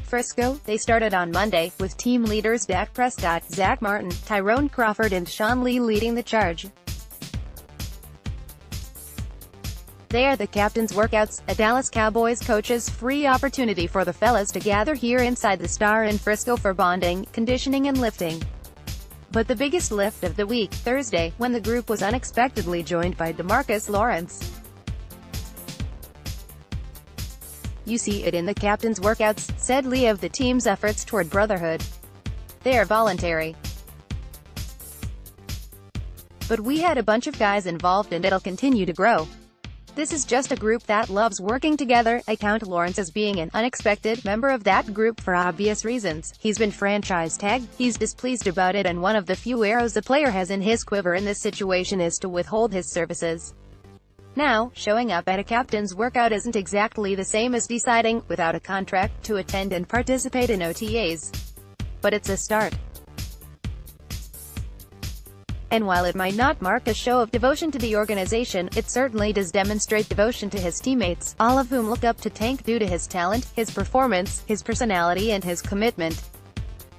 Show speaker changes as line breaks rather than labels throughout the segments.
Frisco. They started on Monday, with team leaders Dak Prescott, Zack Martin, Tyrone, Crawford and Sean Lee leading the charge. They are the captain's workouts, a Dallas Cowboys coach's free opportunity for the fellas to gather here inside the Star in Frisco for bonding, conditioning and lifting. But the biggest lift of the week, Thursday, when the group was unexpectedly joined by DeMarcus Lawrence. "You see it in the captain's workouts," said Lee of the team's efforts toward brotherhood. "They are voluntary. But we had a bunch of guys involved and it'll continue to grow. This is just a group that loves working together." I count Lawrence as being an unexpected member of that group for obvious reasons. He's been franchise tagged, he's displeased about it, and one of the few arrows a player has in his quiver in this situation is to withhold his services. Now, showing up at a captain's workout isn't exactly the same as deciding, without a contract, to attend and participate in OTAs. But it's a start. And while it might not mark a show of devotion to the organization, it certainly does demonstrate devotion to his teammates, all of whom look up to Tank due to his talent, his performance, his personality and his commitment.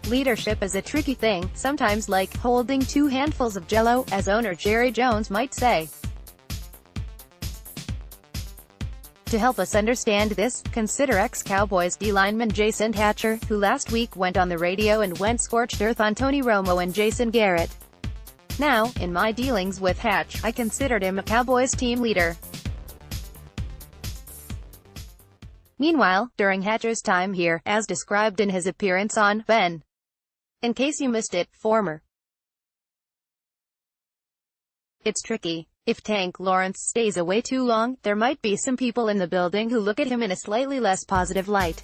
Leadership is a tricky thing, sometimes like holding two handfuls of Jell-O, as owner Jerry Jones might say. To help us understand this, consider ex-Cowboys D-lineman Jason Hatcher, who last week went on the radio and went scorched earth on Tony Romo and Jason Garrett. "Now, in my dealings with Hatch, I considered him a Cowboys team leader." Meanwhile, during Hatcher's time here, as described in his appearance on Ben. In case you missed it, former. "It's tricky. If Tank Lawrence stays away too long, there might be some people in the building who look at him in a slightly less positive light.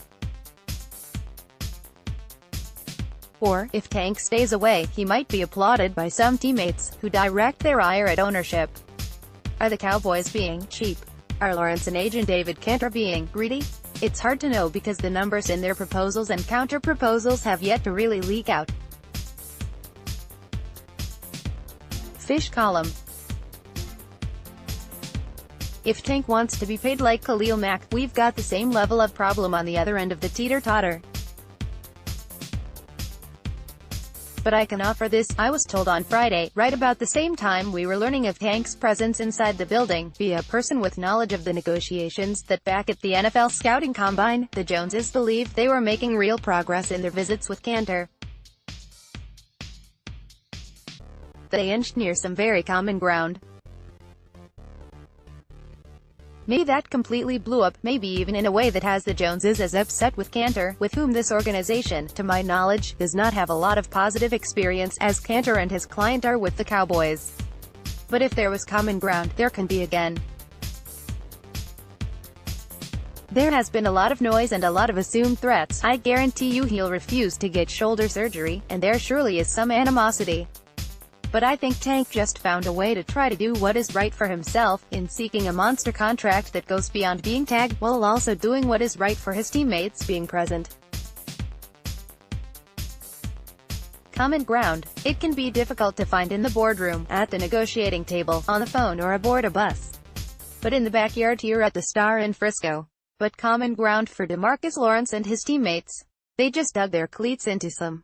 Or, if Tank stays away, he might be applauded by some teammates, who direct their ire at ownership. Are the Cowboys being cheap? Are Lawrence and agent David Cantor being greedy? It's hard to know because the numbers in their proposals and counter-proposals have yet to really leak out." Fish column. "If Tank wants to be paid like Khalil Mack, we've got the same level of problem on the other end of the teeter-totter. But I can offer this," I was told on Friday, right about the same time we were learning of Tank's presence inside the building, via a person with knowledge of the negotiations that back at the NFL scouting combine, the Joneses believed they were making real progress in their visits with Cantor. They inched near some very common ground. Maybe that completely blew up, maybe even in a way that has the Joneses as upset with Cantor, with whom this organization, to my knowledge, does not have a lot of positive experience, as Cantor and his client are with the Cowboys. But if there was common ground, there can be again. There has been a lot of noise and a lot of assumed threats. I guarantee you he'll refuse to get shoulder surgery, and there surely is some animosity. But I think Tank just found a way to try to do what is right for himself, in seeking a monster contract that goes beyond being tagged, while also doing what is right for his teammates, being present. Common ground. It can be difficult to find in the boardroom, at the negotiating table, on the phone or aboard a bus. But in the backyard here at the Star in Frisco. But common ground for DeMarcus Lawrence and his teammates. They just dug their cleats into some